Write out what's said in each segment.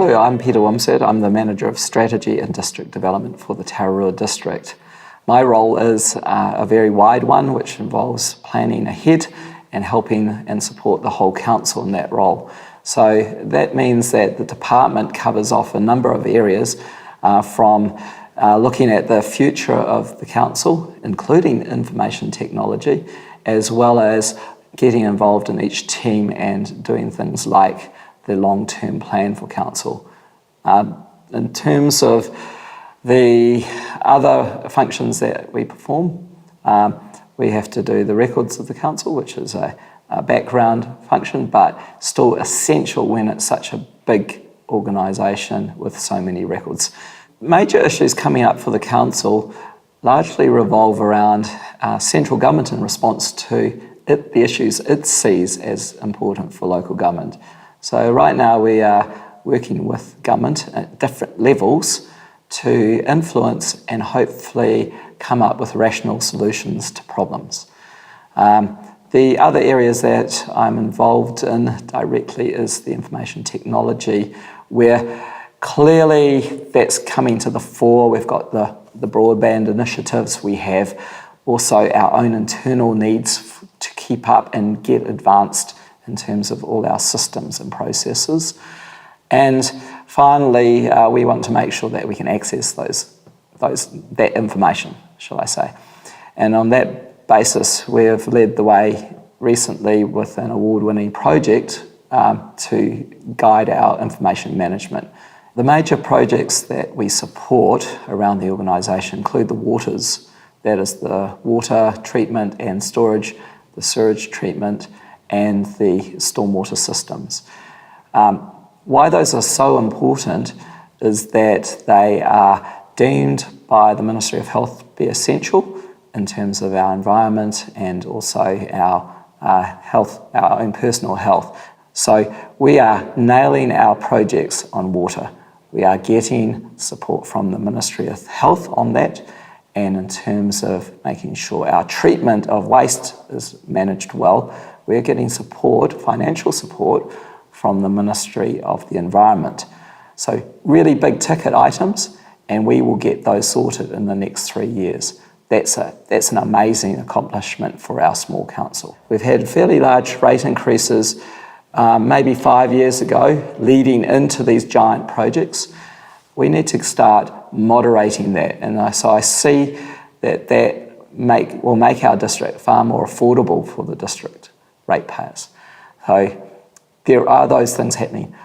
Hello, I'm Peter Wimsett. I'm the Manager of Strategy and District Development for the Tararua District. My role is a very wide one, which involves planning ahead and helping and support the whole council in that role. So that means that the department covers off a number of areas from looking at the future of the council, including information technology, as well as getting involved in each team and doing things like the long-term plan for council. In terms of the other functions that we perform, we have to do the records of the council, which is a background function, but still essential when it's such a big organisation with so many records. Major issues coming up for the council largely revolve around central government in response to the issues it sees as important for local government. So right now we are working with government at different levels to influence and hopefully come up with rational solutions to problems. The other areas that I'm involved in directly is the information technology, where clearly that's coming to the fore. We've got the broadband initiatives. We have also our own internal needs to keep up and get advanced in terms of all our systems and processes. And finally, we want to make sure that we can access that information, shall I say. And on that basis, we have led the way recently with an award-winning project to guide our information management. The major projects that we support around the organisation include the waters, that is the water treatment and storage, the sewage treatment, and the stormwater systems. Why those are so important is that they are deemed by the Ministry of Health to be essential in terms of our environment and also our health, our own personal health. So we are nailing our projects on water. We are getting support from the Ministry of Health on that, and in terms of making sure our treatment of waste is managed well, we're getting support, financial support, from the Ministry of the Environment. So really big ticket items, and we will get those sorted in the next 3 years. That's an amazing accomplishment for our small council. We've had fairly large rate increases maybe 5 years ago leading into these giant projects. We need to start moderating that, and so I see that will make our district far more affordable for the district ratepayers. So there are those things happening.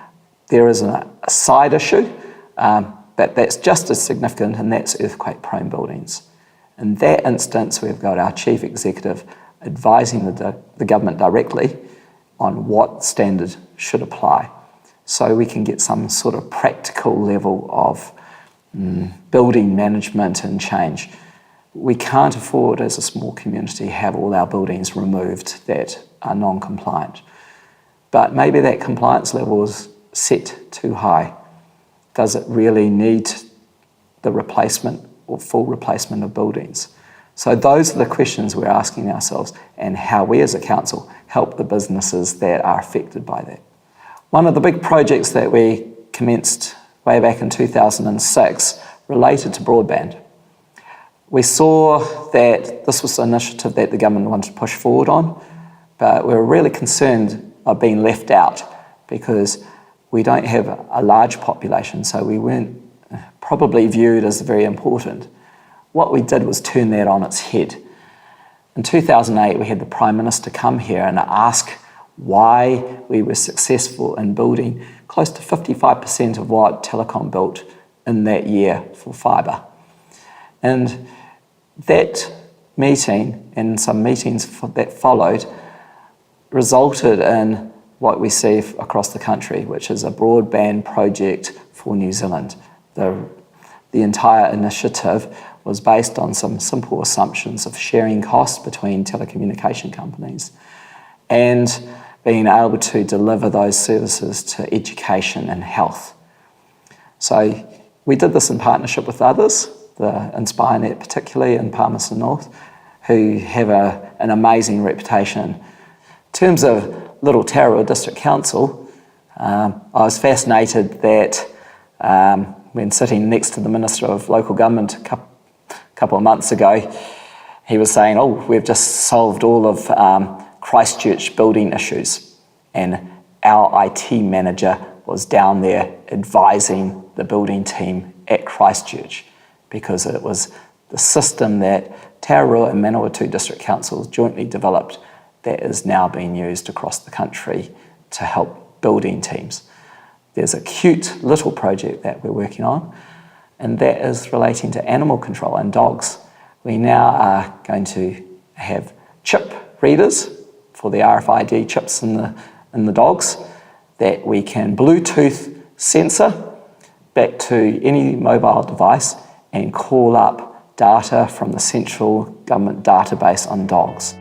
There is a side issue, but that's just as significant, and that's earthquake-prone buildings. In that instance, we've got our chief executive advising the government directly on what standard should apply, so we can get some sort of practical level of building management and change. We can't afford, as a small community, have all our buildings removed that are non-compliant. But maybe that compliance level is set too high. Does it really need the replacement or full replacement of buildings? So those are the questions we're asking ourselves, and how we as a council help the businesses that are affected by that. One of the big projects that we commenced way back in 2006 related to broadband. We saw that this was an initiative that the government wanted to push forward on, but we were really concerned of being left out because we don't have a large population, so we weren't probably viewed as very important. What we did was turn that on its head. In 2008, we had the Prime Minister come here and ask why we were successful in building close to 55% of what Telecom built in that year for fibre. And that meeting and some meetings that followed resulted in what we see across the country, which is a broadband project for New Zealand. The entire initiative was based on some simple assumptions of sharing costs between telecommunication companies and being able to deliver those services to education and health. So we did this in partnership with others, the InspireNet particularly in Palmerston North, who have an amazing reputation. In terms of Little Tararua District Council, I was fascinated that when sitting next to the Minister of Local Government a couple of months ago, he was saying, oh, we've just solved all of Christchurch building issues. And our IT manager was down there advising the building team at Christchurch, because it was the system that Tararua and Manawatu District Councils jointly developed that is now being used across the country to help building teams. There's a cute little project that we're working on, and that is relating to animal control and dogs. We now are going to have chip readers for the RFID chips in the dogs that we can Bluetooth sensor back to any mobile device and call up data from the central government database on dogs.